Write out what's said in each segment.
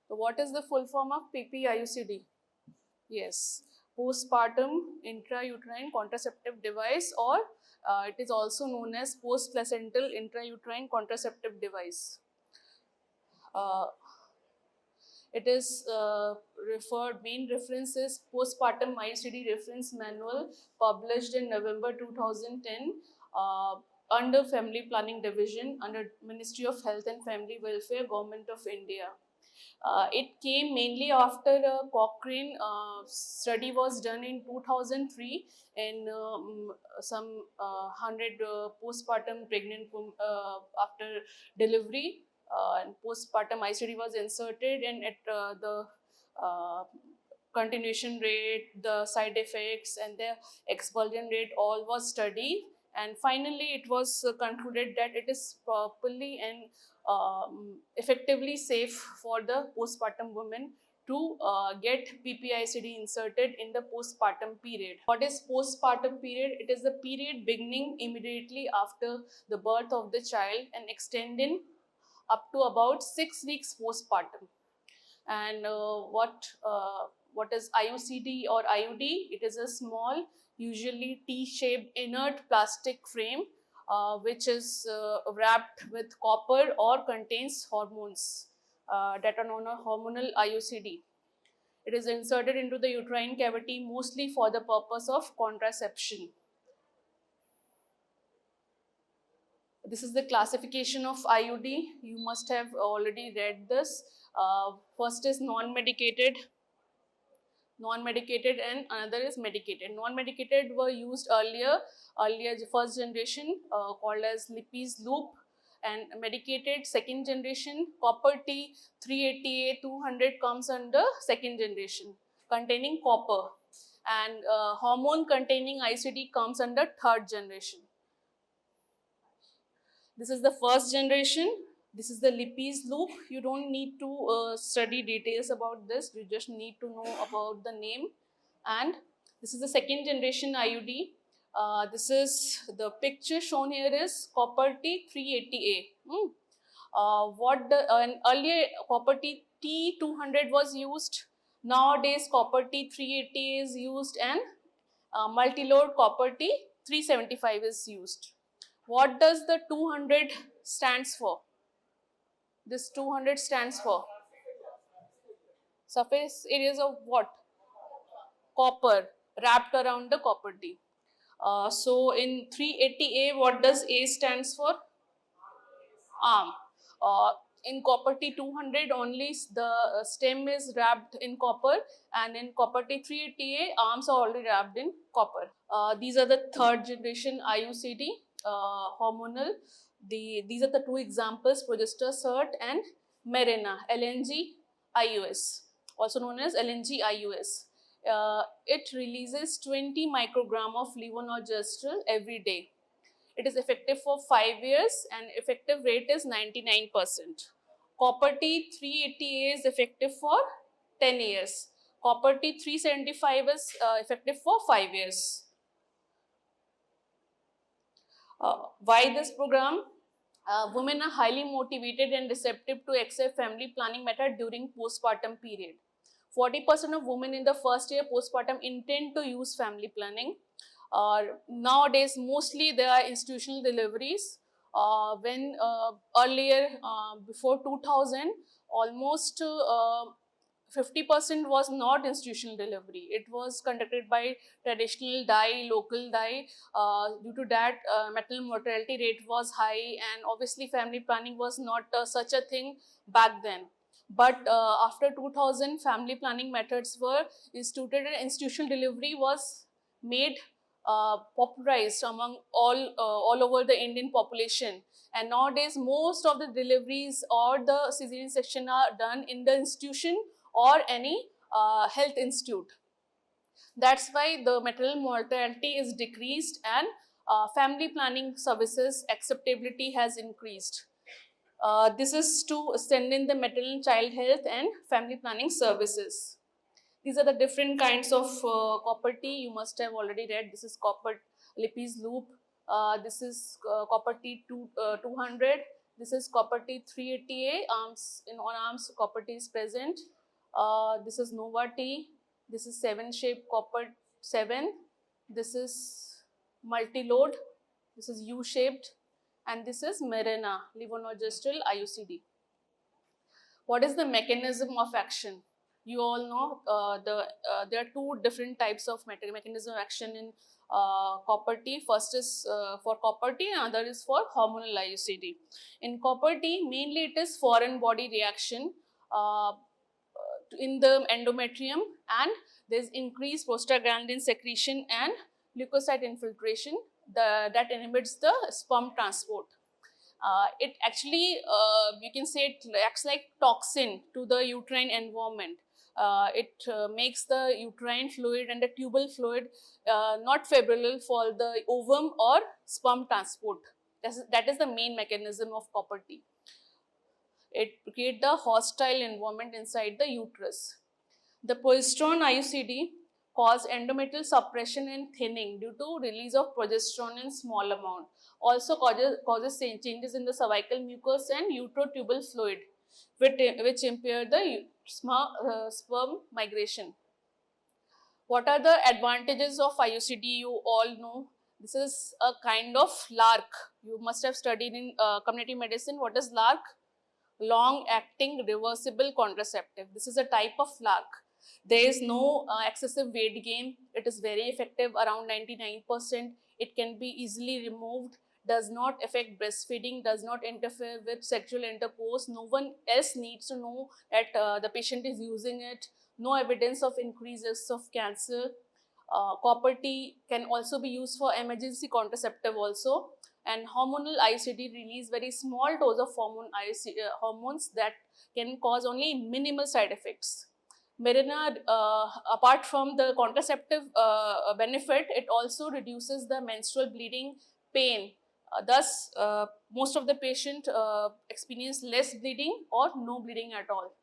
So what is the full form of PPIUCD? Yes, postpartum intrauterine contraceptive device, or it is also known as post-placental intrauterine contraceptive device. Uh, it is main reference is postpartum ICD reference manual published in November 2010 under Family Planning Division under Ministry of Health and Family Welfare, Government of India. It came mainly after a Cochrane study was done in 2003 in some 100 postpartum pregnant after delivery, and postpartum ICD was inserted, and at the uh, continuation rate, the side effects, and the expulsion rate all was studied, and finally it was concluded that it is properly and effectively safe for the postpartum women to get PPICD inserted in the postpartum period. What is postpartum period? It is the period beginning immediately after the birth of the child and extending up to about 6 weeks postpartum. And what is IUCD or IUD? It is a small, usually T-shaped inert plastic frame which is wrapped with copper or contains hormones that are known as hormonal IUCD. It is inserted into the uterine cavity mostly for the purpose of contraception. This is the classification of IUD. You must have already read this. First is non-medicated, and another is medicated. Non-medicated were used earlier the first generation called as Lippes loop, and medicated second generation copper T 380A 200 comes under second generation containing copper, and hormone containing ICD comes under third generation. This is the first generation. This is the Lippes loop. You don't need to study details about this. You just need to know about the name. And this is the second generation IUD. This is the picture shown here is copper T 380A. Earlier copper T 200 was used. Nowadays copper T 380A is used, and multi-load copper T 375 is used. What does the 200 stands for? This 200 stands for surface areas of what? Copper, wrapped around the copper T. So in 380A, what does A stands for? Arm. In copper T 200 only the stem is wrapped in copper, and in copper T 380A arms are already wrapped in copper. These are the third generation IUCD hormonal. These are the two examples, Progestor Cert and Mirena, LNG IUS, also known as LNG IUS. It releases 20 microgram of levonorgestrel every day. It is effective for 5 years and effective rate is 99%. Copper T 380A is effective for 10 years. Copper T 375 is effective for 5 years. Why this program? Women are highly motivated and receptive to accept family planning method during postpartum period. 40% of women in the first year postpartum intend to use family planning. Nowadays, mostly there are institutional deliveries. When earlier, before 2000, almost 50% was not institutional delivery. It was conducted by traditional dye, local dye. Due to that, maternal mortality rate was high, and obviously family planning was not such a thing back then. But after 2000, family planning methods were instituted and institutional delivery was made popularized among all over the Indian population. And nowadays, most of the deliveries or the cesarean section are done in the institution or any health institute. That's why the maternal mortality is decreased, and family planning services acceptability has increased. This is to strengthen the maternal child health and family planning services. These are the different kinds of copper T. You must have already read. This is copper Lippes loop. This is copper T 200. This is copper T 380A, arms, in on arms copper T is present. This is Nova T, this is 7-shaped copper 7, this is multi-load, this is U-shaped, and this is Mirena, levonorgestrel IUCD. What is the mechanism of action? You all know there are two different types of mechanism of action in copper T. First is for copper T and other is for hormonal IUCD. In copper T, mainly it is foreign body reaction in the endometrium, and there is increased prostaglandin secretion and leukocyte infiltration that inhibits the sperm transport. It actually, you can say it acts like toxin to the uterine environment. It makes the uterine fluid and the tubal fluid not favorable for the ovum or sperm transport. That is the main mechanism of copper T. It creates the hostile environment inside the uterus. The progesterone IUCD cause endometrial suppression and thinning due to release of progesterone in small amount. Also causes changes in the cervical mucus and uterotubal fluid, which impair the sperm migration. What are the advantages of IUCD? You all know this is a kind of LARC. You must have studied in community medicine. What is LARC? Long-acting reversible contraceptive. This is a type of LARC. There is no excessive weight gain. It is very effective, around 99%. It can be easily removed, does not affect breastfeeding, does not interfere with sexual intercourse. No one else needs to know that the patient is using it. No evidence of increased risk of cancer. Copper T can also be used for emergency contraceptive also. And hormonal IUCD release very small dose of hormones that can cause only minimal side effects. Mirena, apart from the contraceptive benefit, it also reduces the menstrual bleeding pain. Thus, most of the patient experience less bleeding or no bleeding at all.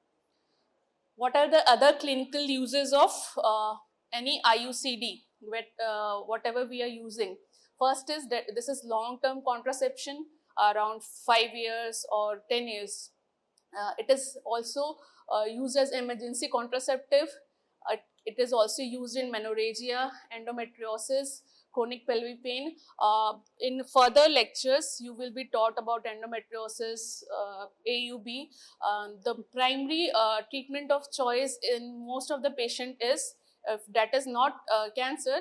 What are the other clinical uses of any IUCD, whatever we are using? First is that this is long-term contraception, around 5 years or 10 years. It is also used as emergency contraceptive. It is also used in menorrhagia, endometriosis, chronic pelvic pain. In further lectures, you will be taught about endometriosis, AUB. The primary treatment of choice in most of the patient is, if that is not cancer,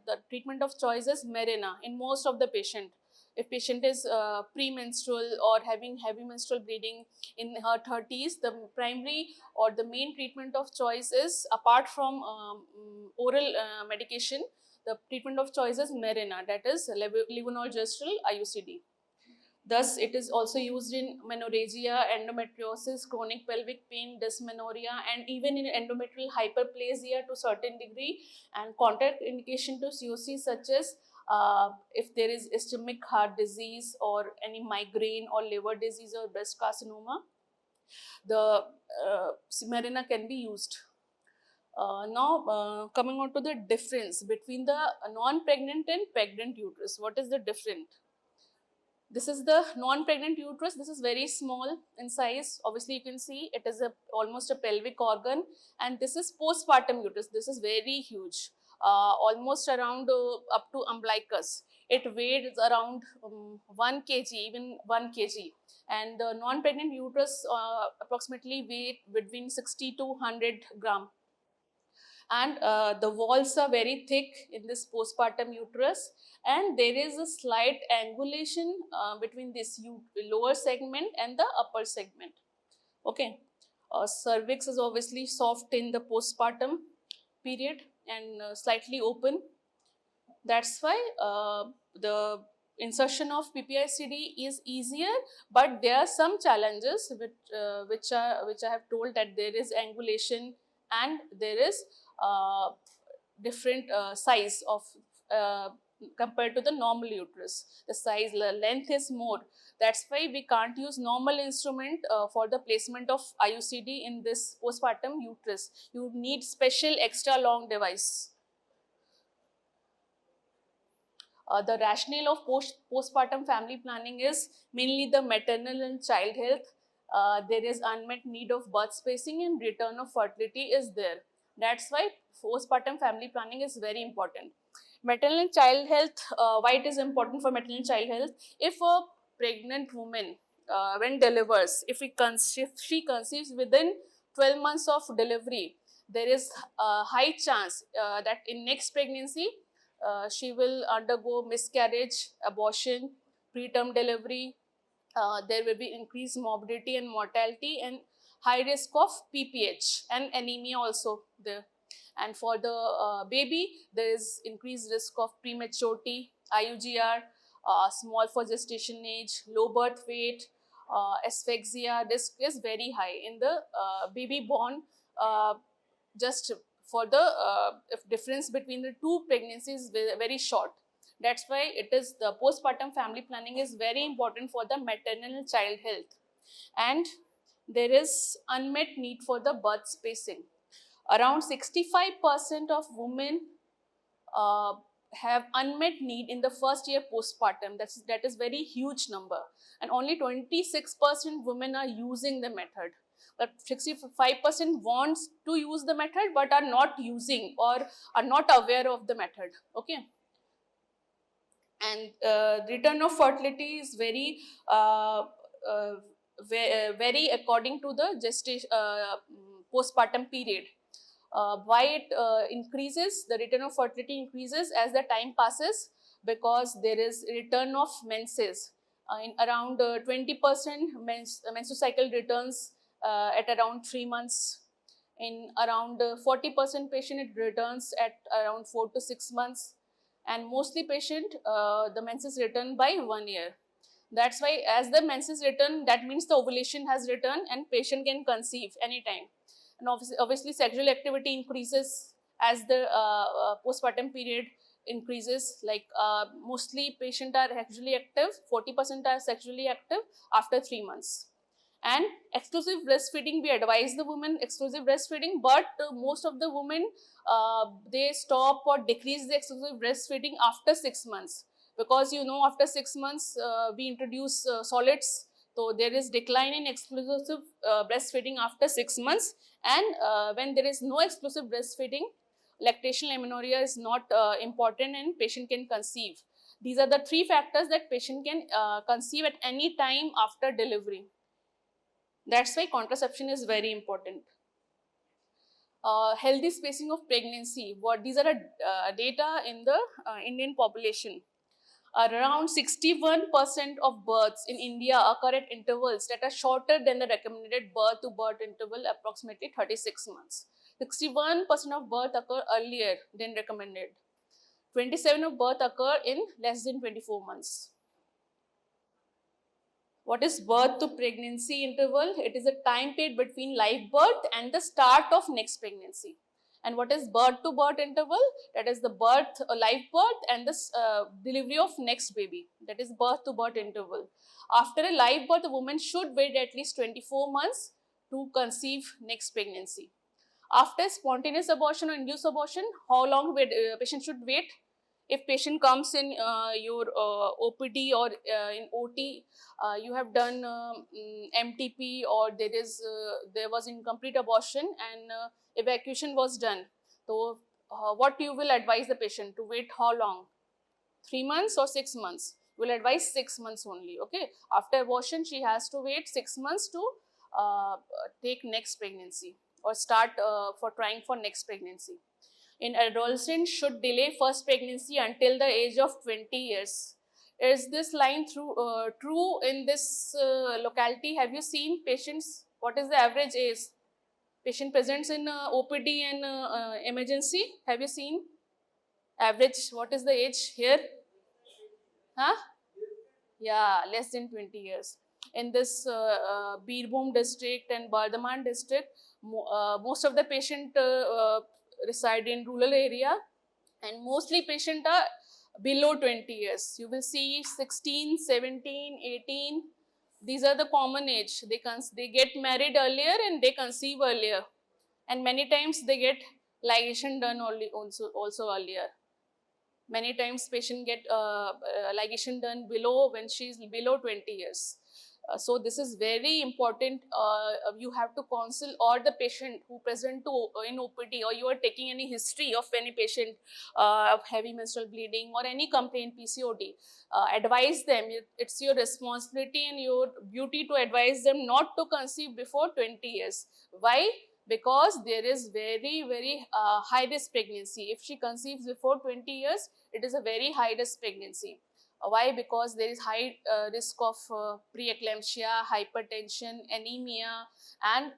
the treatment of choice is Mirena in most of the patient. If patient is premenstrual or having heavy menstrual bleeding in her 30s, the primary or the main treatment of choice is, apart from oral medication, the treatment of choice is Mirena, that is levonorgestrel IUCD. Thus, it is also used in menorrhagia, endometriosis, chronic pelvic pain, dysmenorrhea, and even in endometrial hyperplasia to certain degree, and contraindication to COC such as if there is ischemic heart disease or any migraine or liver disease or breast carcinoma, the Mirena can be used. Now, coming on to the difference between the non-pregnant and pregnant uterus. What is the difference? This is the non-pregnant uterus. This is very small in size. Obviously, you can see it is almost a pelvic organ, and this is postpartum uterus. This is very huge, almost around up to umbilicus. It weighs around 1 kg, even 1 kg. And the non-pregnant uterus approximately weight between 60 to 100 gram. And the walls are very thick in this postpartum uterus, and there is a slight angulation between this lower segment and the upper segment. Okay, cervix is obviously soft in the postpartum period and slightly open. That's why the insertion of PPICD is easier, but there are some challenges which I have told, that there is angulation and there is different size of compared to the normal uterus. The size, length is more. That's why we can't use normal instrument for the placement of IUCD in this postpartum uterus. You need special extra long device. The rationale of postpartum family planning is mainly the maternal and child health. There is unmet need of birth spacing and return of fertility is there. That's why postpartum family planning is very important. Maternal and child health, why it is important for maternal and child health? If a pregnant woman, when delivers, if she conceives within 12 months of delivery, there is a high chance that in next pregnancy, she will undergo miscarriage, abortion, preterm delivery. There will be increased morbidity and mortality and high risk of PPH and anemia also there. And for the baby, there is increased risk of prematurity, IUGR, small for gestation age, low birth weight, asphyxia risk is very high in the baby born. Just for the if difference between the two pregnancies is very short. That's why it is the postpartum family planning is very important for the maternal child health. And there is unmet need for the birth spacing. Around 65% of women uh, have unmet need in the first year postpartum. That is very huge number. And only 26% women are using the method. But 65% wants to use the method but are not using or are not aware of the method. Okay. And return of fertility is very very according to the gestation postpartum period. Why it increases, the return of fertility increases as the time passes, because there is return of menses. In around 20% menstrual cycle returns at around 3 months. In around 40% patient it returns at around 4 to 6 months. And mostly patient the menses return by 1 year. That's why as the menses return, that means the ovulation has returned and patient can conceive anytime. And obviously sexual activity increases as the postpartum period increases. Like mostly patient are sexually active, 40% are sexually active after 3 months. And exclusive breastfeeding, we advise the women exclusive breastfeeding, but most of the women they stop or decrease the exclusive breastfeeding after 6 months, because after 6 months we introduce solids, so there is decline in exclusive breastfeeding after 6 months. And when there is no exclusive breastfeeding, lactational amenorrhea is not important and patient can conceive. These are the 3 factors that patient can conceive at any time after delivery. That's why contraception is very important. Healthy spacing of pregnancy. These are data in the Indian population. Around 61% of births in India occur at intervals that are shorter than the recommended birth to birth interval, approximately 36 months. 61% of birth occur earlier than recommended. 27% of birth occur in less than 24 months. What is birth to pregnancy interval? It is a time period between live birth and the start of next pregnancy. And what is birth to birth interval? That is the birth, live birth and the delivery of next baby. That is birth to birth interval. After a live birth, the woman should wait at least 24 months to conceive next pregnancy. After spontaneous abortion or induced abortion, how long patient should wait? If patient comes in your OPD or in OT, you have done MTP, or there was incomplete abortion and evacuation was done. So what you will advise the patient to wait? How long? 3 months or 6 months? Will advise 6 months only. Okay. After abortion, she has to wait 6 months to take next pregnancy or start for trying for next pregnancy. In adolescents should delay first pregnancy until the age of 20 years. Is this line true in this locality? Have you seen patients? What is the average age? Patient presents in OPD and emergency. Have you seen average? What is the age here? Huh? Yeah, less than 20 years. In this Birbhum district and Bardhaman district, most of the patient reside in rural area, and mostly patient are below 20 years. You will see 16, 17, 18. These are the common age. They get married earlier and they conceive earlier. And many times they get ligation done also earlier. Many times patient get ligation done below when she is below 20 years. So this is very important. You have to counsel or the patient who present to in OPD, or you are taking any history of any patient of heavy menstrual bleeding or any complaint PCOD. Advise them. It's your responsibility and your duty to advise them not to conceive before 20 years. Why? Because there is very high risk pregnancy. If she conceives before 20 years, it is a very high risk pregnancy. Why? Because there is high risk of preeclampsia, hypertension, anemia, and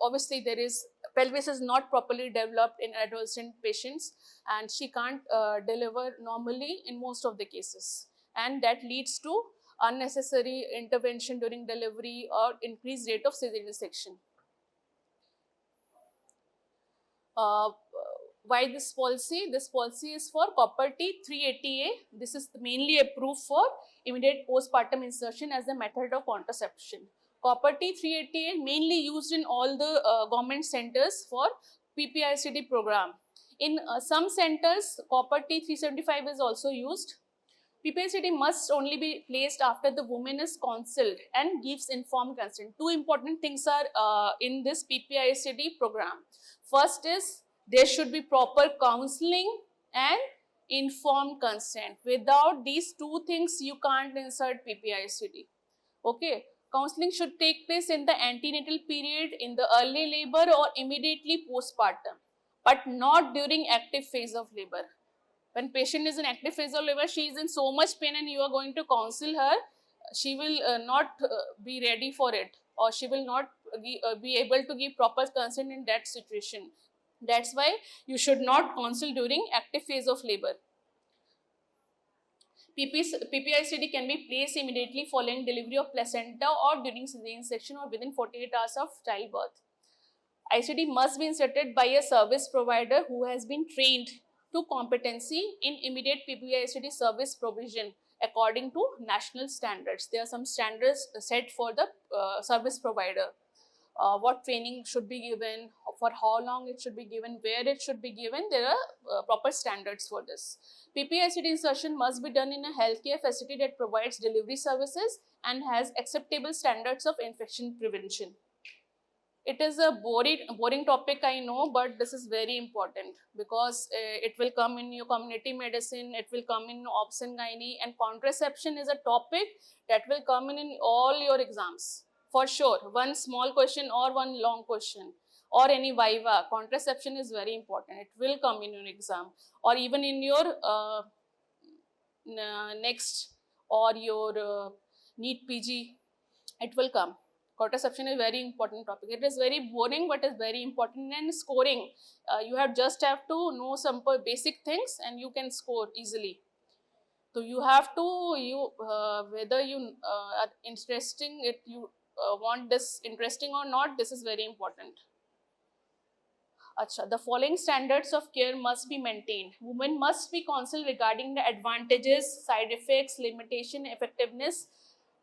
obviously there is pelvis is not properly developed in adolescent patients, and she can't deliver normally in most of the cases, and that leads to unnecessary intervention during delivery or increased rate of cesarean section. Uh, why this policy? This policy is for Copper T 380A. This is mainly approved for immediate postpartum insertion as a method of contraception. Copper T 380A mainly used in all the government centers for PPICD program. In some centers, Copper T 375 is also used. PPICD must only be placed after the woman is counseled and gives informed consent. Two important things are in this PPICD program. First is there should be proper counseling and informed consent. Without these two things, you can't insert PPICD. Okay. Counseling should take place in the antenatal period, in the early labor or immediately postpartum, but not during active phase of labor. When patient is in active phase of labor, she is in so much pain and you are going to counsel her, she will not be ready for it, or she will not be able to give proper consent in that situation. That's why you should not counsel during active phase of labor. PPICD can be placed immediately following delivery of placenta or during cesarean section or within 48 hours of childbirth. ICD must be inserted by a service provider who has been trained to competency in immediate PPICD service provision according to national standards. There are some standards set for the service provider. What training should be given, for how long it should be given, where it should be given. There are proper standards for this. PPICD insertion must be done in a healthcare facility that provides delivery services and has acceptable standards of infection prevention. It is a boring topic, I know, but this is very important because it will come in your community medicine, it will come in obs and gynae, and contraception is a topic that will come in all your exams for sure. One small question or one long question or any viva. Contraception is very important. It will come in your exam or even in your next or your NEET PG. It will come. Contraception is a very important topic. It is very boring, but is very important. And scoring, you have to know some basic things and you can score easily. So you have to whether you are interesting, if you want this interesting or not, this is very important. Achha, the following standards of care must be maintained. Women must be counseled regarding the advantages, side effects, limitation, effectiveness,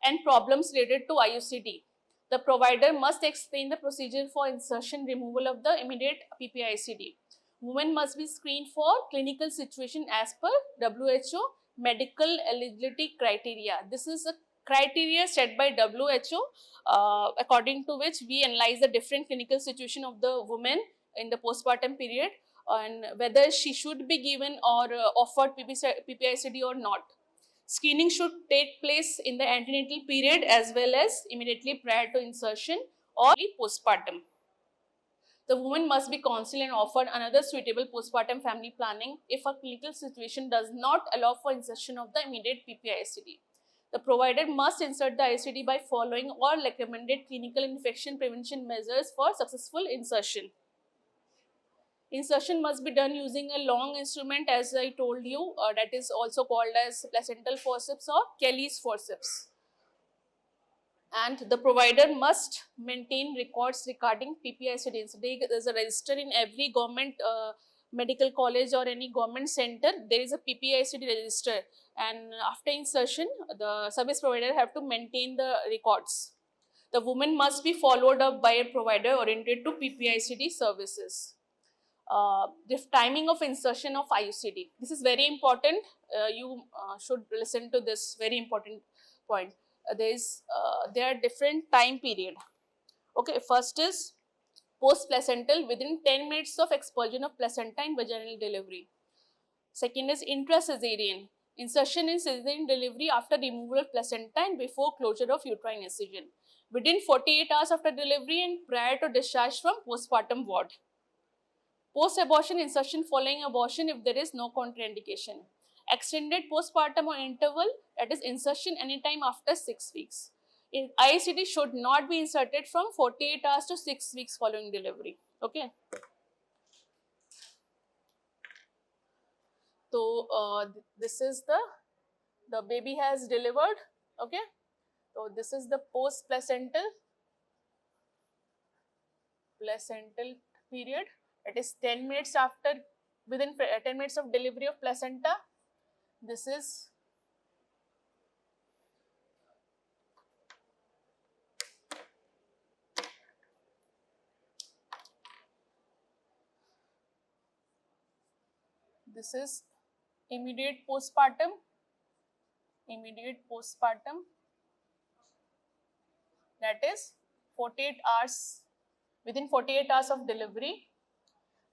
and problems related to IUCD. The provider must explain the procedure for insertion removal of the immediate PPICD. Women must be screened for clinical situation as per WHO medical eligibility criteria. This is a criteria set by WHO according to which we analyze the different clinical situation of the woman in the postpartum period and whether she should be given or offered PPICD or not. Screening should take place in the antenatal period as well as immediately prior to insertion or postpartum. The woman must be counseled and offered another suitable postpartum family planning if a clinical situation does not allow for insertion of the immediate PPICD. The provider must insert the ICD by following all recommended clinical infection prevention measures for successful insertion. Insertion must be done using a long instrument, as I told you, that is also called as placental forceps or Kelly's forceps. And the provider must maintain records regarding PPICD. There is a register in every government medical college or any government center. There is a PPICD register, and after insertion, the service provider have to maintain the records. The woman must be followed up by a provider oriented to PPICD services. the timing of insertion of IUCD. This is very important. You should listen to this very important point. There are different time period. Okay, first is post-placental within 10 minutes of expulsion of placenta in vaginal delivery. Second is intracaesarean, insertion in cesarean delivery after removal of placenta and before closure of uterine incision, within 48 hours after delivery and prior to discharge from postpartum ward. Post-abortion insertion following abortion if there is no contraindication. Extended postpartum or interval, that is insertion anytime after 6 weeks. IUCD should not be inserted from 48 hours to 6 weeks following delivery. Okay. So this is the baby has delivered. Okay. So this is the post-placental period. It is 10 minutes after, within 10 minutes of delivery of placenta. This is immediate postpartum, that is 48 hours, within 48 hours of delivery,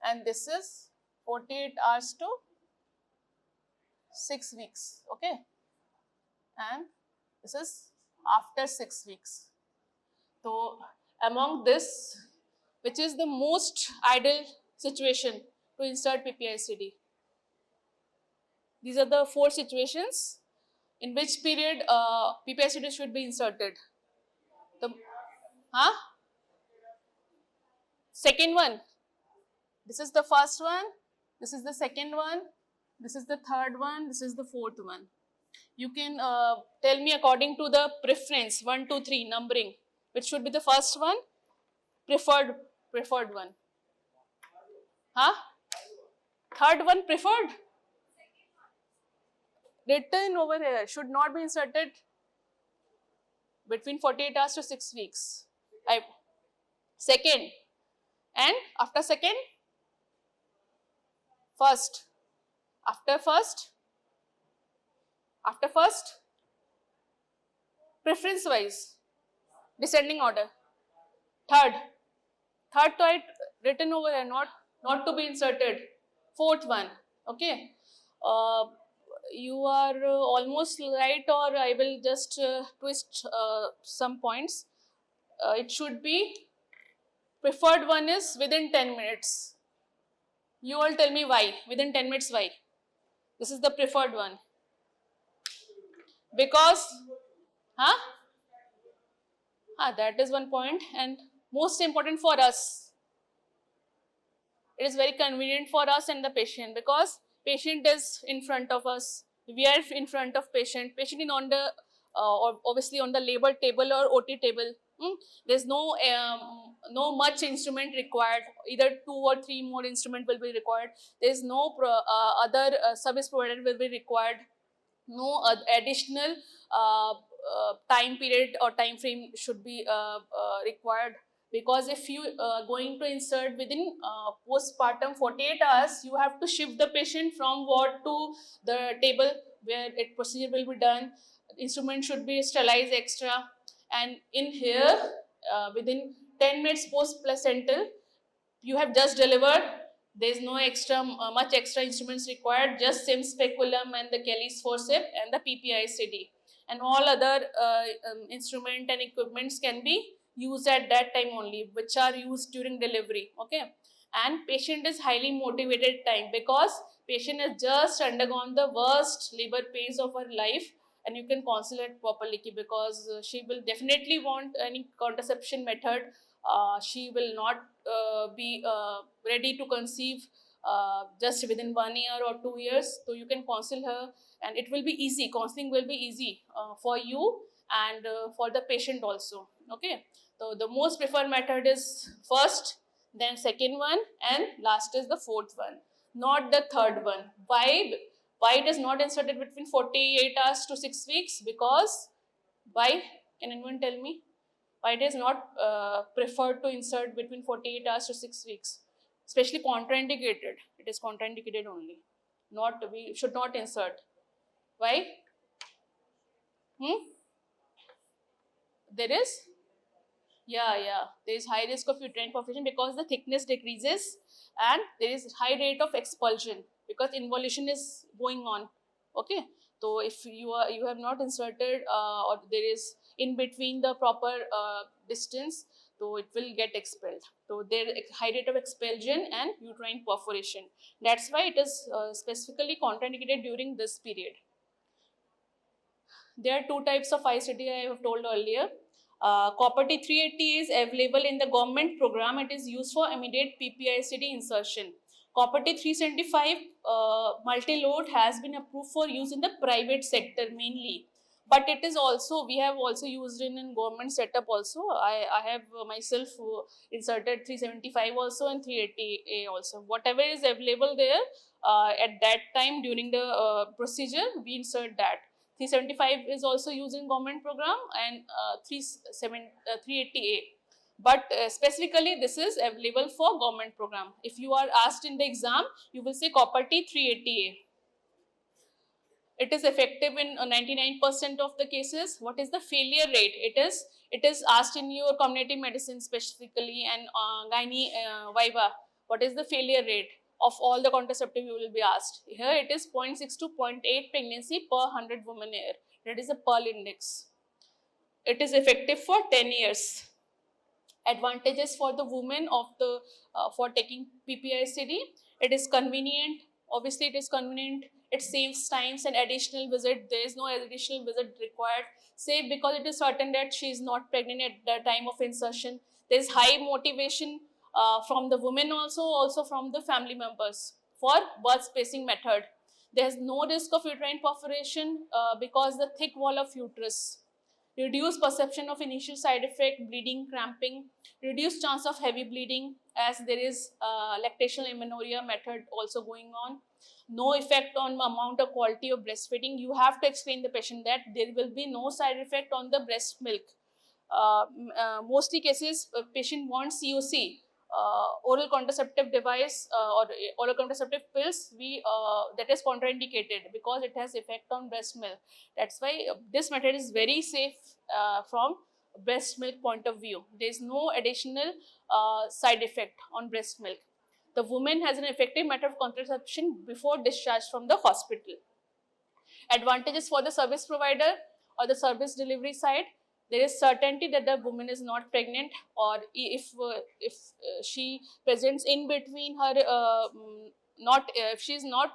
and this is 48 hours to 6 weeks, okay, and this is after 6 weeks. So among this, which is the most ideal situation to insert PPICD? These are the 4 situations in which period PPICD should be inserted. Second one. This is the first one. This is the second one. This is the third one. This is the fourth one. You can tell me according to the preference 1, 2, 3 numbering, which should be the first one, preferred one. Third one preferred. Written over here, should not be inserted between 48 hours to 6 weeks. Second, and after second, first, after first, preference wise, descending order. Third to written over here, not to be inserted. Fourth one, okay. You are almost right, or I will just twist some points. It should be preferred one is within 10 minutes. You all tell me why, within 10 minutes why. This is the preferred one. Because, that is one point, and most important for us. It is very convenient for us and the patient, because patient is in front of us. We are in front of patient. Patient is on the obviously on the labor table or OT table. There's no much instrument required. Either 2 or 3 more instrument will be required. There's no other service provider will be required. No additional time period or time frame should be required. Because if you going to insert within postpartum 48 hours, you have to shift the patient from ward to the table where it procedure will be done. Instrument should be sterilized extra, and in here within 10 minutes post placental, you have just delivered. There is no extra much extra instruments required, just same speculum and the Kelly's forceps and the PPICD, and all other instrument and equipments can be used at that time only, which are used during delivery, okay. And patient is highly motivated time, because patient has just undergone the worst labor pains of her life, and you can counsel it properly, because she will definitely want any contraception method. She will not be ready to conceive just within 1 year or 2 years. So you can counsel her, and it will be easy. Counseling will be easy for you and for the patient also, okay. So the most preferred method is first, then second one, and last is the fourth one, not the third one. Why it is not inserted between 48 hours to 6 weeks? Because why? Can anyone tell me why it is not preferred to insert between 48 hours to 6 weeks? especially contraindicated. It is contraindicated only. Not, we should not insert. Why? There is, there is high risk of uterine perforation because the thickness decreases and there is high rate of expulsion because involution is going on. Okay, so if you have not inserted or there is in between the proper distance, so it will get expelled. So there is high rate of expulsion and uterine perforation. That's why it is specifically contraindicated during this period. There are two types of ICD I have told earlier. Copper T 380 is available in the government program. It is used for immediate PPICD insertion. Copper T 375 multi-load has been approved for use in the private sector mainly. But it is also, we have also used in government setup also. I have myself inserted 375 also and 380A also. Whatever is available there at that time during the procedure, we insert that. 375 is also used in government program and 380A. But specifically this is available for government program. If you are asked in the exam, you will say Copper T 380A. It is effective in 99% of the cases. What is the failure rate? It is asked in your community medicine specifically and gynae viva. What is the failure rate of all the contraceptive you will be asked? Here it is 0.6 to 0.8 pregnancy per 100 women year. That is a Pearl index. It is effective for 10 years. Advantages for the women of the for taking PPICD. It is convenient. Obviously, it is convenient. It saves times and additional visit. There is no additional visit required. Safe because it is certain that she is not pregnant at the time of insertion. There is high motivation from the women also from the family members for birth spacing method. There is no risk of uterine perforation because the thick wall of uterus. Reduce perception of initial side effect, bleeding, cramping, reduce chance of heavy bleeding as there is lactational amenorrhea method also going on. No effect on amount or quality of breastfeeding. You have to explain the patient that there will be no side effect on the breast milk. Mostly cases, patient wants COC, oral contraceptive device or oral contraceptive pills, that is contraindicated because it has effect on breast milk. That's why this method is very safe from breast milk point of view. There is no additional side effect on breast milk. The woman has an effective method of contraception before discharge from the hospital. Advantages for the service provider or the service delivery side. There is certainty that the woman is not pregnant, or if she presents in between her if she is not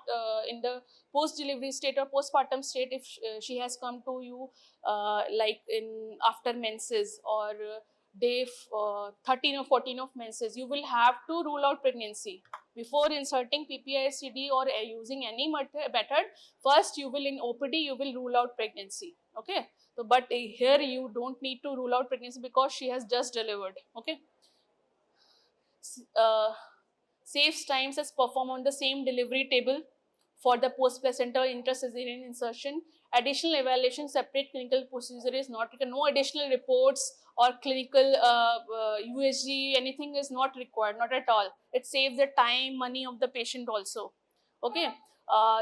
in the post delivery state or postpartum state, if she has come to you like in after menses or day 13 or 14 of menses, you will have to rule out pregnancy before inserting PPICD or using any method. First you will in OPD you will rule out pregnancy. Okay, so but here you don't need to rule out pregnancy because she has just delivered. Okay, saves times as performed on the same delivery table for the post placenta intracesarean insertion. Additional evaluation, separate clinical procedure is not required. No additional reports or clinical USG, anything is not required, not at all. It saves the time, money of the patient also. Okay,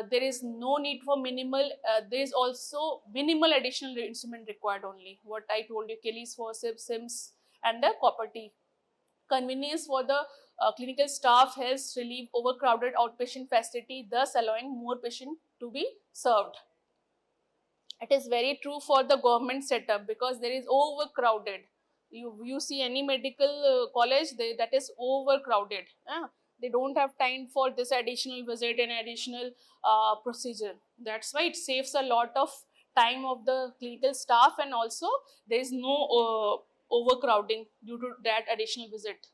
there is no need for minimal, there is also minimal additional instrument required only. What I told you, Kelly's forceps, SIMS and the Copper T. Convenience for the clinical staff helps relieve overcrowded outpatient facility, thus allowing more patients to be served. It is very true for the government setup because there is overcrowded. You see any medical college, that is overcrowded. They don't have time for this additional visit and additional procedure. That's why it saves a lot of time of the clinical staff, and also there is no overcrowding due to that additional visit.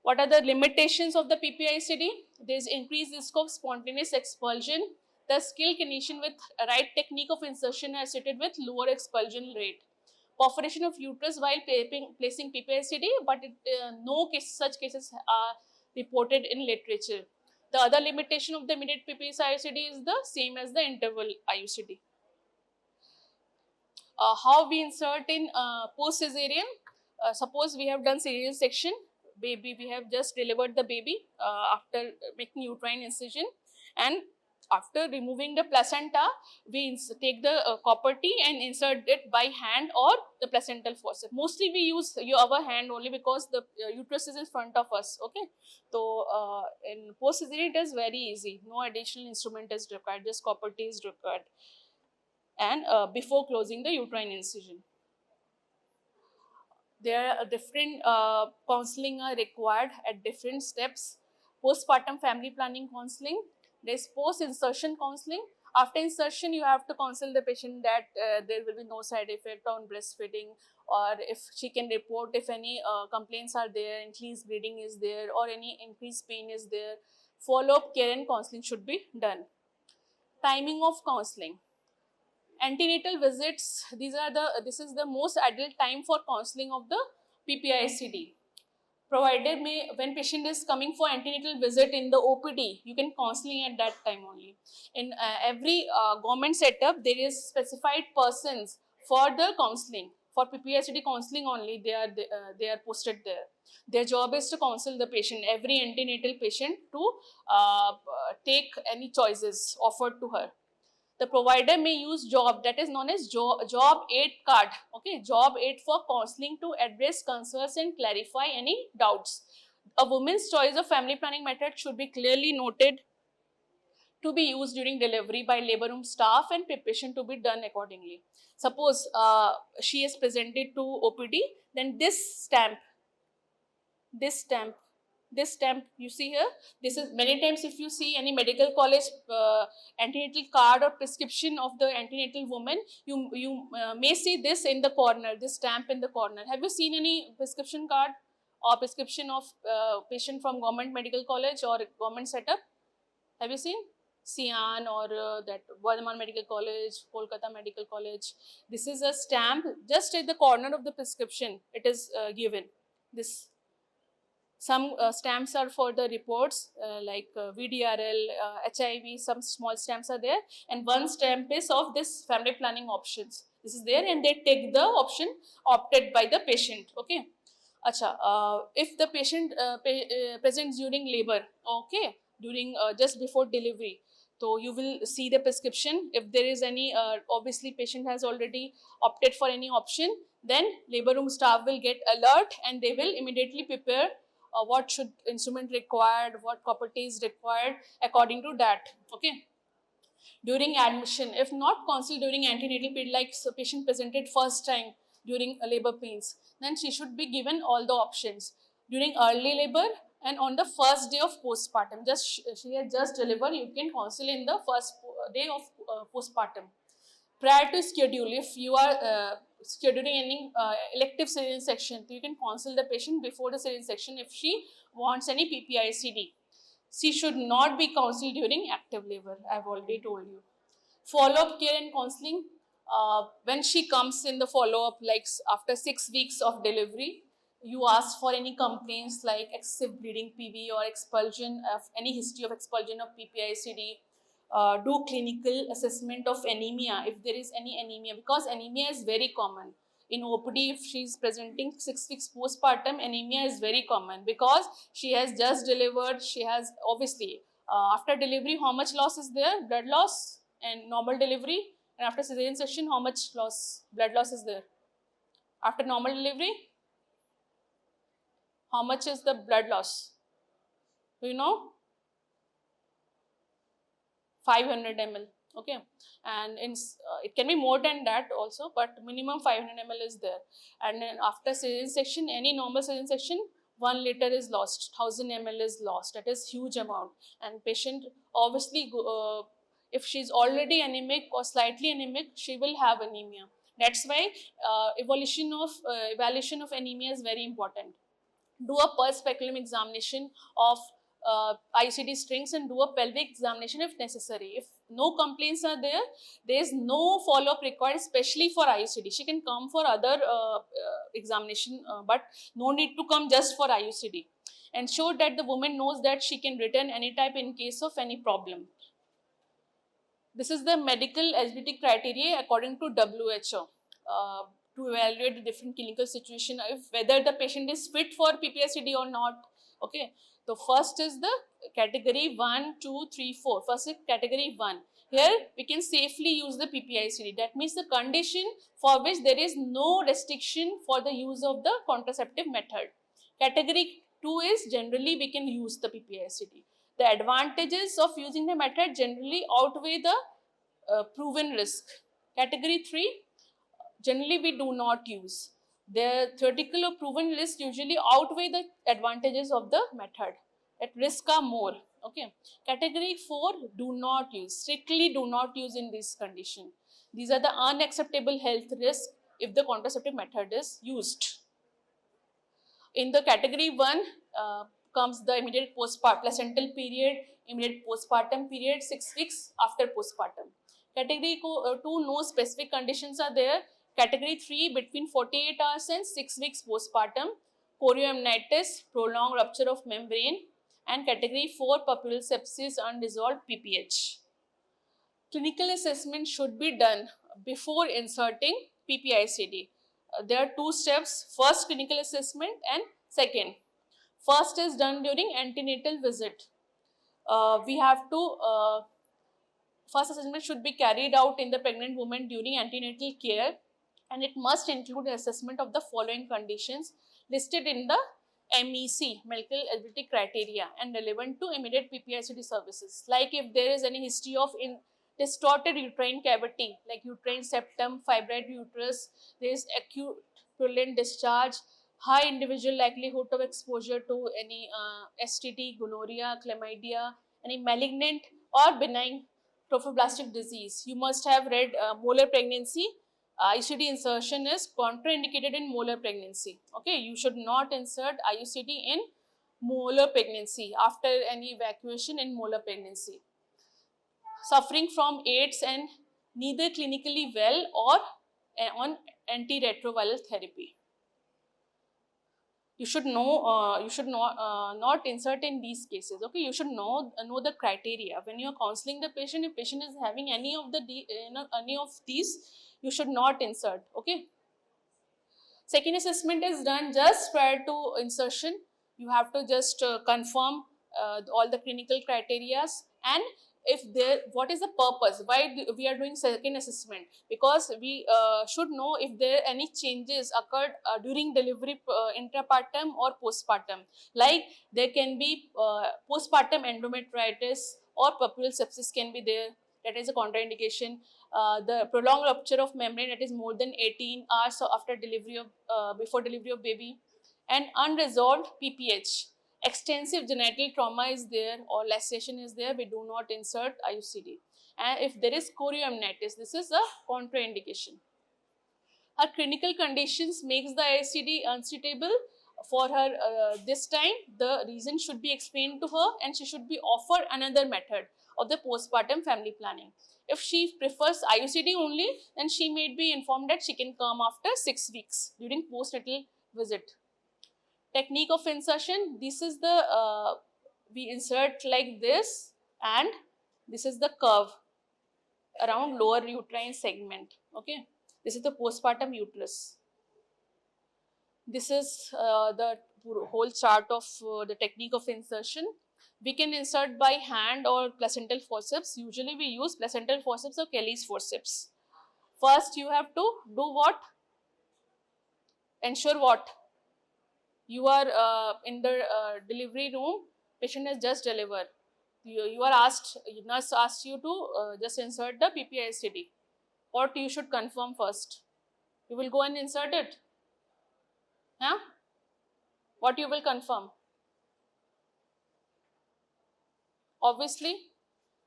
What are the limitations of the PPICD? There is increased risk of spontaneous expulsion. The skilled clinician with right technique of insertion are associated with lower expulsion rate. Perforation of uterus while placing PPICD, but no such cases are reported in literature. The other limitation of the immediate PPICD is the same as the interval IUCD. How we insert in post-cesarean? Suppose we have done cesarean section, baby, we have just delivered the baby after making uterine incision, and after removing the placenta, we take the copper T and insert it by hand or the placental forceps. Mostly we use our hand only because the uterus is in front of us. Okay, so in post cesarean it is very easy. No additional instrument is required. Just copper T is required, and before closing the uterine incision. There are different counseling are required at different steps. Postpartum family planning counseling. There's post-insertion counseling. After insertion, you have to counsel the patient that there will be no side effect on breastfeeding, or if she can report if any complaints are there, increased bleeding is there, or any increased pain is there. Follow-up care and counseling should be done. Timing of counseling. Antenatal visits, this is the most ideal time for counseling of the PPICD. Provided when patient is coming for antenatal visit in the OPD, you can counseling at that time only. In every government setup, there is specified persons for the counseling. For PPICD counseling only, they are posted there. Their job is to counsel the patient, every antenatal patient, to take any choices offered to her. The provider may use job, that is known as job aid card. Okay, job aid for counseling to address concerns and clarify any doubts. A woman's choice of family planning method should be clearly noted to be used during delivery by labor room staff, and preparation to be done accordingly. Suppose she is presented to OPD, then this stamp you see here, this is many times if you see any medical college antenatal card or prescription of the antenatal woman, you may see this in the corner, this stamp in the corner. Have you seen any prescription card or prescription of patient from government medical college or government setup? Have you seen Sian or that Vardhaman Medical College, Kolkata Medical College? This is a stamp just at the corner of the prescription. It is given. This some stamps are for the reports like VDRL, HIV, some small stamps are there, and one stamp is of this family planning options. This is there, and they take the option opted by the patient. Okay. Acha, if the patient presents during labor, okay, during just before delivery, so you will see the prescription. If there is any, obviously patient has already opted for any option, then labor room staff will get alert and they will immediately prepare what should instrument required, what property is required according to that. Okay. During admission, if not consulted during antenatal period, like patient presented first time during labor pains, then she should be given all the options. During early labor and on the first day of postpartum, she has just delivered, you can consult in the first day of postpartum. Prior to schedule, if you are scheduling any elective cesarean section, you can consult the patient before the cesarean section if she wants any PPICD. She should not be counseled during active labor. I have already told you. Follow-up care and counseling. When she comes in the follow-up, like after 6 weeks of delivery, you ask for any complaints like excessive bleeding, PV, or expulsion of any history of expulsion of PPICD. Do clinical assessment of anemia if there is any anemia, because anemia is very common. In OPD, if she is presenting 6 weeks postpartum, anemia is very common because she has just delivered. She has obviously after delivery, how much loss is there? Blood loss. And normal delivery, and after cesarean section, how much blood loss is there? After normal delivery, how much is the blood loss? Do you know? 500 ml. Okay, and it can be more than that also, but minimum 500 ml is there. And then after cesarean section, any normal cesarean section, 1 liter is lost, 1000 ml is lost. That is huge amount. And patient obviously if she's already anemic or slightly anemic, she will have anemia. That's why evaluation of anemia is very important. Do a pulse speculum examination of IUCD strings and do a pelvic examination if necessary. If no complaints are there, there is no follow-up required, especially for IUCD. She can come for other examination, but no need to come just for IUCD. Ensure that the woman knows that she can return any type in case of any problem. This is the medical eligibility criteria according to WHO. to evaluate the different clinical situation, if whether the patient is fit for PPICD or not. Okay, so first is the category 1, 2, 3, 4. First is category 1. Here we can safely use the PPICD. That means the condition for which there is no restriction for the use of the contraceptive method. Category 2 is generally we can use the PPICD. The advantages of using the method generally outweigh the proven risk. Category 3, generally we do not use. The theoretical or proven risk usually outweigh the advantages of the method. At risk are more. Okay. Category 4, do not use. Strictly do not use in this condition. These are the unacceptable health risks if the contraceptive method is used. In the category 1 comes the immediate placental period, immediate postpartum period, 6 weeks after postpartum. Category 2, no specific conditions are there. Category 3, between 48 hours and 6 weeks postpartum, chorioamnitis, prolonged rupture of membrane, and category 4, papular sepsis, unresolved PPH. Clinical assessment should be done before inserting PPICD. There are 2 steps, first clinical assessment and second. First is done during antenatal visit. We have to, first assessment should be carried out in the pregnant woman during antenatal care, and it must include assessment of the following conditions listed in the MEC, medical eligibility criteria, and relevant to immediate PPICD services. Like if there is any history of distorted uterine cavity, like uterine septum, fibroid uterus, there is acute purulent discharge, high individual likelihood of exposure to any STD, gonorrhea, chlamydia, any malignant or benign trophoblastic disease. You must have read molar pregnancy. IUCD insertion is contraindicated in molar pregnancy. Okay, you should not insert IUCD in molar pregnancy after any evacuation in molar pregnancy. Suffering from AIDS and neither clinically well or on antiretroviral therapy. You should know, you should not insert in these cases. Okay, you should know the criteria when you are counseling the patient. If patient is having any of these, you should not insert. Okay. Second assessment is done just prior to insertion. You have to just confirm all the clinical criteria, and if there, what is the purpose, why we are doing second assessment, because we should know if there any changes occurred during delivery, intrapartum or postpartum. Like there can be postpartum endometritis or papular sepsis can be there, that is a contraindication. The prolonged rupture of membrane, that is more than 18 hours after delivery of before delivery of baby, and unresolved PPH. Extensive genital trauma is there or laceration is there, we do not insert IUCD. And if there is chorioamnitis, this is a contraindication. Her clinical conditions makes the IUCD unsuitable for her. This time the reason should be explained to her, and she should be offered another method of the postpartum family planning. If she prefers IUCD only, then she may be informed that she can come after 6 weeks during postnatal visit. Technique of insertion, this is the, we insert like this, and this is the curve around lower uterine segment. Okay, this is the postpartum uterus. This is the whole chart of the technique of insertion. We can insert by hand or placental forceps. Usually we use placental forceps or Kelly's forceps. First you have to do what? Ensure what? You are in the delivery room, patient has just delivered. You are asked, nurse asked you to just insert the PPICD. What you should confirm first? You will go and insert it. Huh? What you will confirm? Obviously,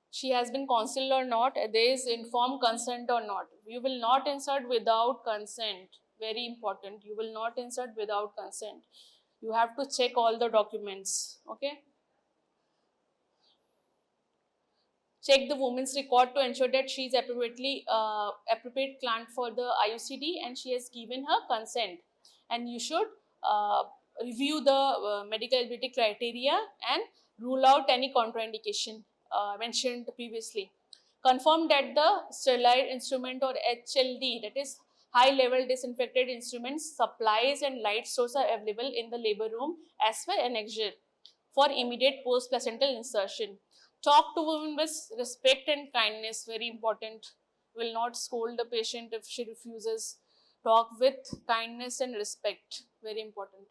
she has been counseled or not, there is informed consent or not. You will not insert without consent. Very important. You will not insert without consent. You have to check all the documents. Okay. Check the woman's record to ensure that she is appropriate client for the IUCD and she has given her consent. And you should review the medical eligibility criteria and rule out any contraindication mentioned previously. Confirm that the sterile instrument or HLD, that is High-level disinfected instruments, supplies and light source are available in the labor room as per annexure for immediate post-placental insertion. Talk to women with respect and kindness, very important. Will not scold the patient if she refuses. Talk with kindness and respect, very important.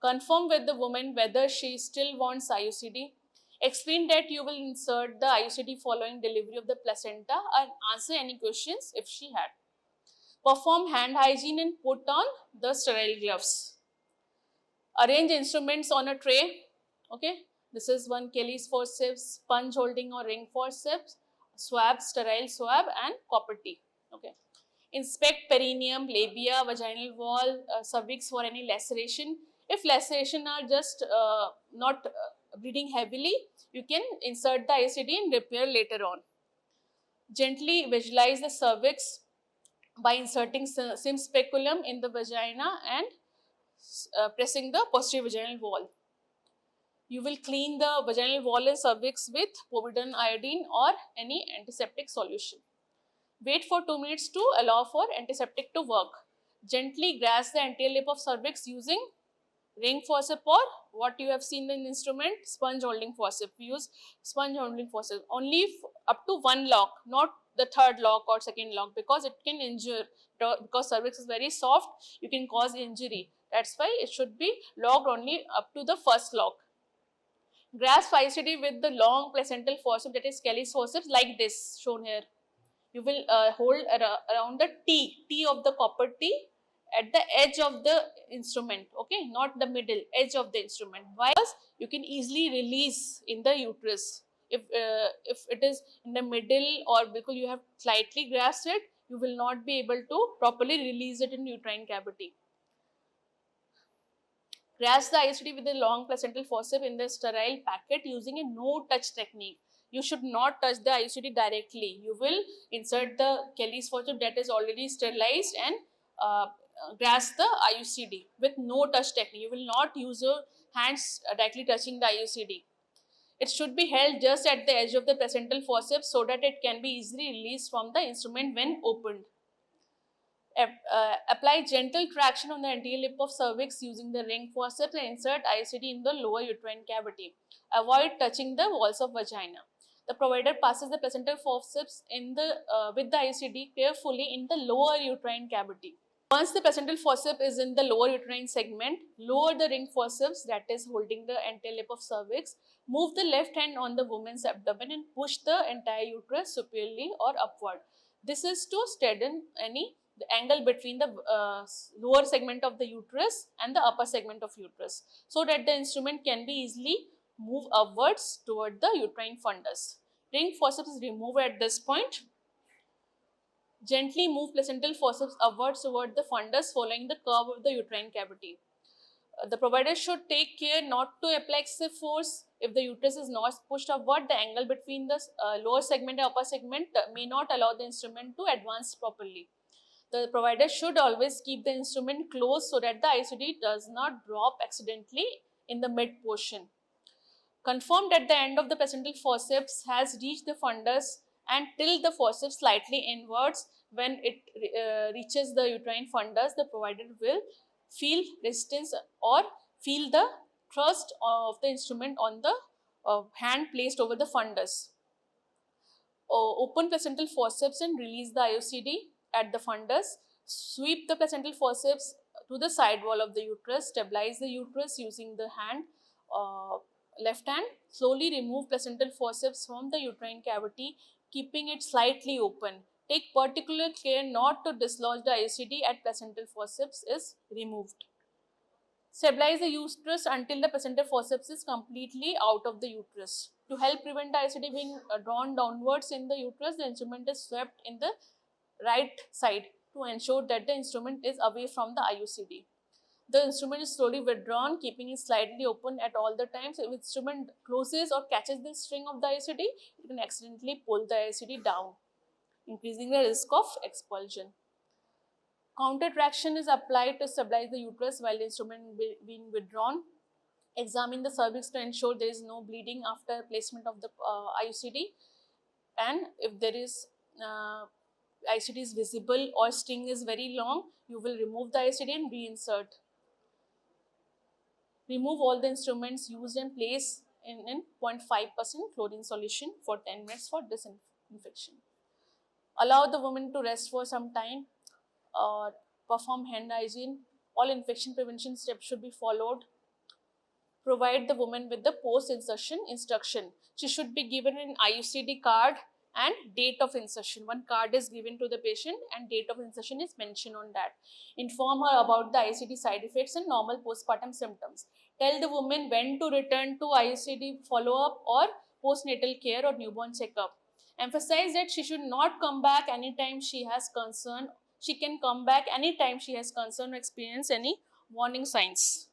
Confirm with the woman whether she still wants IUCD. Explain that you will insert the IUCD following delivery of the placenta and answer any questions if she had. Perform hand hygiene and put on the sterile gloves. Arrange instruments on a tray. Okay, this is one Kelly's forceps, sponge holding or ring forceps, swab, sterile swab, and copper T. Okay. Inspect perineum, labia, vaginal wall, cervix for any laceration. If laceration are just not bleeding heavily, you can insert the IUCD and repair later on. Gently visualize the cervix by inserting sim speculum in the vagina and pressing the posterior vaginal wall. You will clean the vaginal wall and cervix with povidone iodine or any antiseptic solution. Wait for 2 minutes to allow for antiseptic to work. Gently grasp the anterior lip of cervix using ring forceps or what you have seen in the instrument, sponge holding forceps. We use sponge holding forceps only up to one lock, not the third lock or second lock, because it can injure. Because cervix is very soft, you can cause injury. That's why it should be locked only up to the first lock. Grasp IUCD with the long placental forceps, that is Kelly's forceps, like this shown here. You will hold around the T of the copper T at the edge of the instrument, okay, not the middle, edge of the instrument. Why? Because you can easily release in the uterus. If it is in the middle or because you have slightly grasped it, you will not be able to properly release it in uterine cavity. Grasp the IUCD with a long placental forceps in the sterile packet using a no-touch technique. You should not touch the IUCD directly. You will insert the Kelly's forceps that is already sterilized and grasp the IUCD with no-touch technique. You will not use your hands directly touching the IUCD. It should be held just at the edge of the placental forceps so that it can be easily released from the instrument when opened. Apply gentle traction on the anterior lip of cervix using the ring forceps and insert IUCD in the lower uterine cavity. Avoid touching the walls of vagina. The provider passes the placental forceps in the with the IUCD carefully in the lower uterine cavity. Once the placental forceps is in the lower uterine segment, lower the ring forceps that is holding the anterior lip of cervix. Move the left hand on the woman's abdomen and push the entire uterus superiorly or upward. This is to steady the angle between the lower segment of the uterus and the upper segment of uterus, so that the instrument can be easily moved upwards toward the uterine fundus. Ring forceps is removed at this point. Gently move placental forceps upwards toward the fundus following the curve of the uterine cavity. The provider should take care not to apply excessive force. If the uterus is not pushed upward, the angle between the lower segment and upper segment may not allow the instrument to advance properly. The provider should always keep the instrument closed so that the IUCD does not drop accidentally in the mid portion. Confirm that the end of the placental forceps has reached the fundus and tilt the forceps slightly inwards. When it reaches the uterine fundus, the provider will feel resistance or feel the thrust of the instrument on the hand placed over the fundus. Open placental forceps and release the IUCD at the fundus. Sweep the placental forceps to the side wall of the uterus. Stabilize the uterus using the hand, left hand. Slowly remove placental forceps from the uterine cavity, keeping it slightly open. Take particular care not to dislodge the IUCD at placental forceps is removed. Stabilize the uterus until the placental forceps is completely out of the uterus. To help prevent the IUCD being drawn downwards in the uterus, the instrument is swept in the right side to ensure that the instrument is away from the IUCD. The instrument is slowly withdrawn, keeping it slightly open at all the times. If the instrument closes or catches the string of the IUCD, it can accidentally pull the IUCD down, increasing the risk of expulsion. Counter traction is applied to stabilize the uterus while the instrument being withdrawn. Examine the cervix to ensure there is no bleeding after placement of the IUCD, and if there is ICD is visible or string is very long, you will remove the ICD and reinsert. Remove all the instruments used and place in 0.5% chlorine solution for 10 minutes for disinfection. Allow the woman to rest for some time or perform hand hygiene. All infection prevention steps should be followed. Provide the woman with the post-insertion instruction. She should be given an IUCD card and date of insertion. One card is given to the patient and date of insertion is mentioned on that. Inform her about the IUCD side effects and normal postpartum symptoms. Tell the woman when to return to IUCD follow-up or postnatal care or newborn checkup. Emphasize that she should not come back anytime she has concern. She can come back anytime she has concern or experience any warning signs.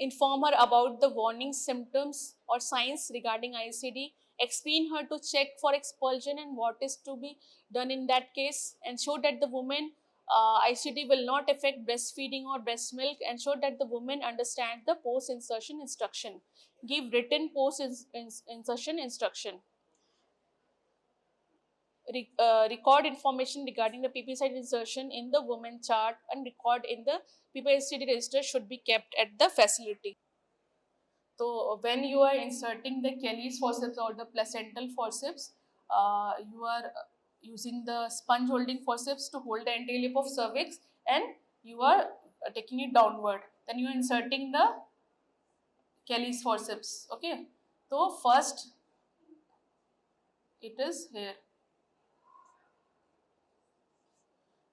Inform her about the warning symptoms or signs regarding ICD, explain her to check for expulsion and what is to be done in that case, ensure that the woman ICD will not affect breastfeeding or breast milk, ensure that the woman understands the post-insertion instruction, give written post-insertion instruction. Record information regarding the PP site insertion in the woman chart and record in the PPICD register should be kept at the facility. So when you are inserting the Kelly's forceps or the placental forceps, you are using the sponge holding forceps to hold the anterior lip of cervix and you are taking it downward. Then you are inserting the Kelly's forceps. Okay. So first it is here.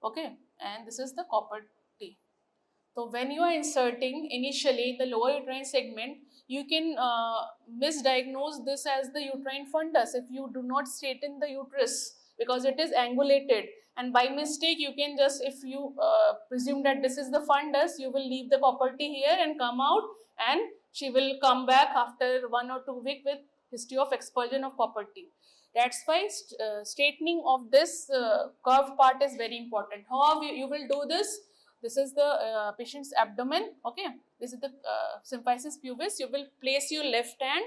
Okay, and this is the copper T. So when you are inserting initially in the lower uterine segment, you can misdiagnose this as the uterine fundus if you do not straighten the uterus because it is angulated, and by mistake you can just, if you presume that this is the fundus, you will leave the copper T here and come out, and she will come back after 1 or 2 weeks with history of expulsion of copper T. That's why straightening of this curved part is very important. How you will do this? This is the patient's abdomen. Okay, this is the symphysis pubis. You will place your left hand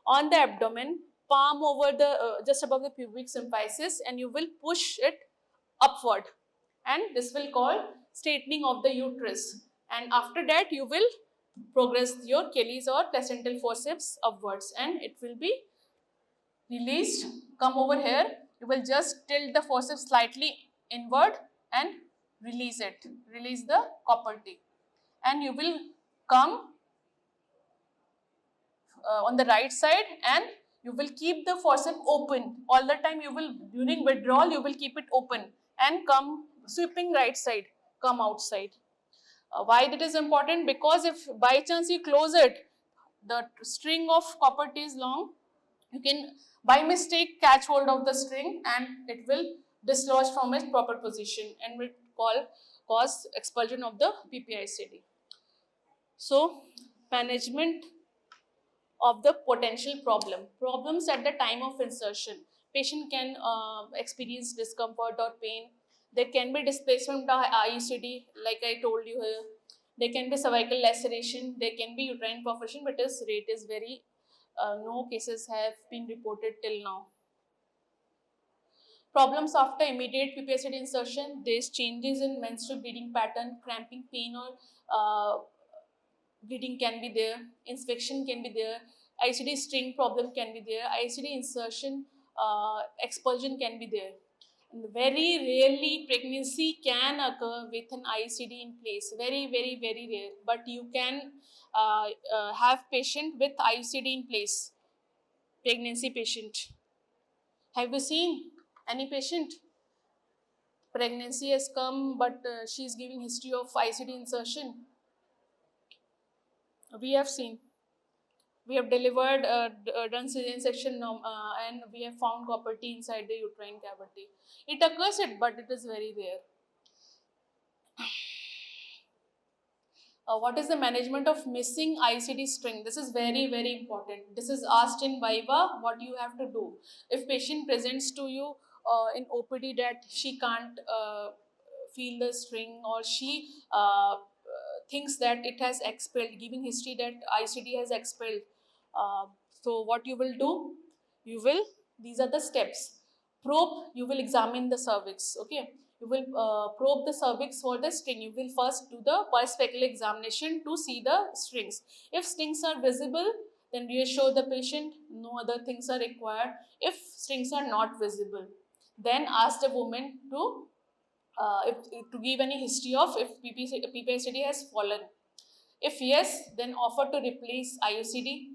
on the abdomen, palm over the just above the pubic symphysis, and you will push it upward, and this will call straightening of the uterus. And after that, you will progress your Kelly's or placental forceps upwards, and it will be released. Come over here, you will just tilt the forceps slightly inward and release it, release the copper T, and you will come on the right side and you will keep the forceps open all the time. You will, during withdrawal, you will keep it open and come sweeping right side, come outside. Why that is important? Because if by chance you close it, the string of copper T is long, you can by mistake catch hold of the string and it will dislodge from its proper position and will cause expulsion of the PPICD. So, management of the potential problems at the time of insertion. Patient can experience discomfort or pain. There can be displacement of IUCD, like I told you here. There can be cervical laceration. There can be uterine perforation, but its rate is very no cases have been reported till now. Problems after immediate PPICD insertion. There is changes in menstrual bleeding pattern, cramping, pain, or bleeding can be there, inspection can be there, ICD string problem can be there, ICD insertion expulsion can be there. And very rarely pregnancy can occur with an ICD in place, very rare, but you can have patient with ICD in place, pregnancy patient. Have you seen any patient? Pregnancy has come but she is giving history of ICD insertion. We have seen. We have delivered, done cesarean section and we have found copper T inside the uterine cavity. It occurs, but it is very rare. What is the management of missing ICD string? This is very important. This is asked in Viva, what you have to do. If patient presents to you in OPD that she can't feel the string or she thinks that it has expelled, giving history that ICD has expelled. So what you will do? You will, these are the steps. probe, you will examine the cervix, okay. You will probe the cervix for the string. You will first do the perspecular examination to see the strings. If strings are visible, then reassure the patient, no other things are required. If strings are not visible, then ask the woman to to give any history of if PPICD has fallen. If yes, then offer to replace IUCD,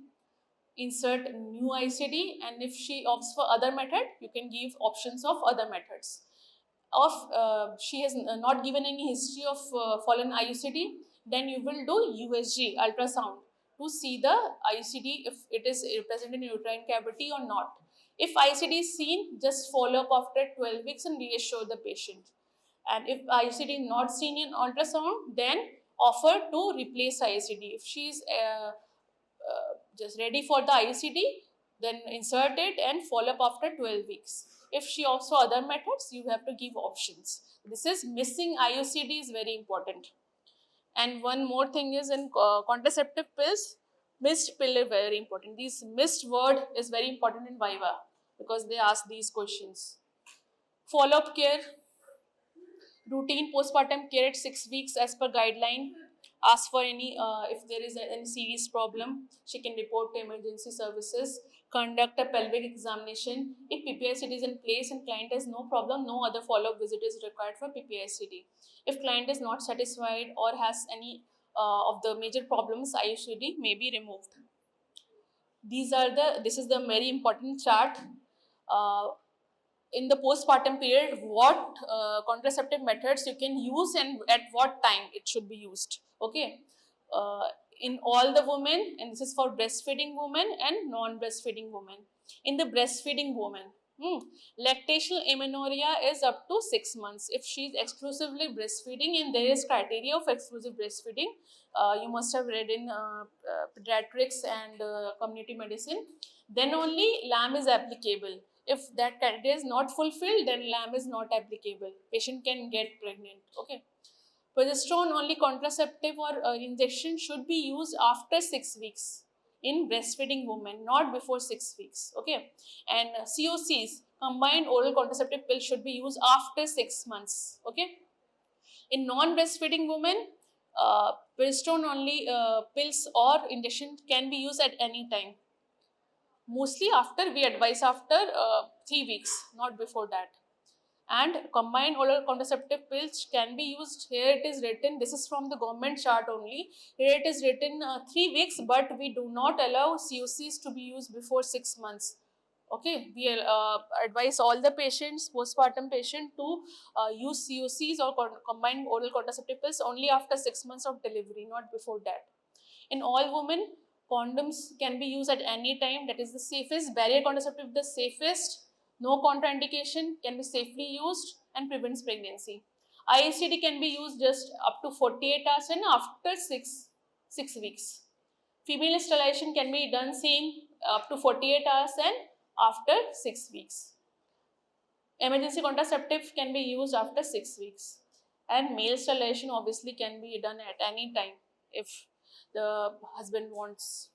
insert new ICD, and if she opts for other method, you can give options of other methods. Of she has not given any history of fallen IUCD, then you will do USG ultrasound to see the IUCD if it is present in uterine cavity or not. If IUCD is seen, just follow up after 12 weeks and reassure the patient. And if IUCD is not seen in ultrasound, then offer to replace IUCD. If she is just ready for the IUCD, then insert it and follow up after 12 weeks. If she opts for other methods, you have to give options. This is missing IUCD is very important. And one more thing is in contraceptive pills, missed pill is very important. This missed word is very important in Viva because they ask these questions. Follow-up care, routine postpartum care at 6 weeks as per guideline. Ask for any, if there is any serious problem, she can report to emergency services. Conduct a pelvic examination. If PPICD is in place and client has no problem, no other follow-up visit is required for PPICD. If client is not satisfied or has any of the major problems, IUCD may be removed. This is the very important chart. In the postpartum period, what contraceptive methods you can use and at what time it should be used, okay. In all the women, and this is for breastfeeding women and non-breastfeeding women. In the breastfeeding woman, lactational amenorrhea is up to 6 months. If she is exclusively breastfeeding and there is criteria of exclusive breastfeeding, you must have read in pediatrics and community medicine, then only LAM is applicable. If that criteria is not fulfilled, then LAM is not applicable. Patient can get pregnant, okay. Progesterone only contraceptive or injection should be used after 6 weeks in breastfeeding women, not before 6 weeks, okay. And COCs, combined oral contraceptive pill, should be used after 6 months, okay. In non-breastfeeding women, progesterone only pills or injection can be used at any time. Mostly we advise after 3 weeks, not before that. And combined oral contraceptive pills can be used. Here it is written, this is from the government chart only. Here it is written 3 weeks, but we do not allow COCs to be used before 6 months. Okay, we advise all the patients, postpartum patient, to use COCs or combined oral contraceptive pills only after 6 months of delivery, not before that. In all women, condoms can be used at any time. That is the safest. Barrier contraceptive, the safest. No contraindication, can be safely used and prevents pregnancy. IUCD can be used just up to 48 hours and after 6 weeks. Female sterilization can be done same up to 48 hours and after 6 weeks. Emergency contraceptive can be used after 6 weeks. And male sterilization obviously can be done at any time if the husband wants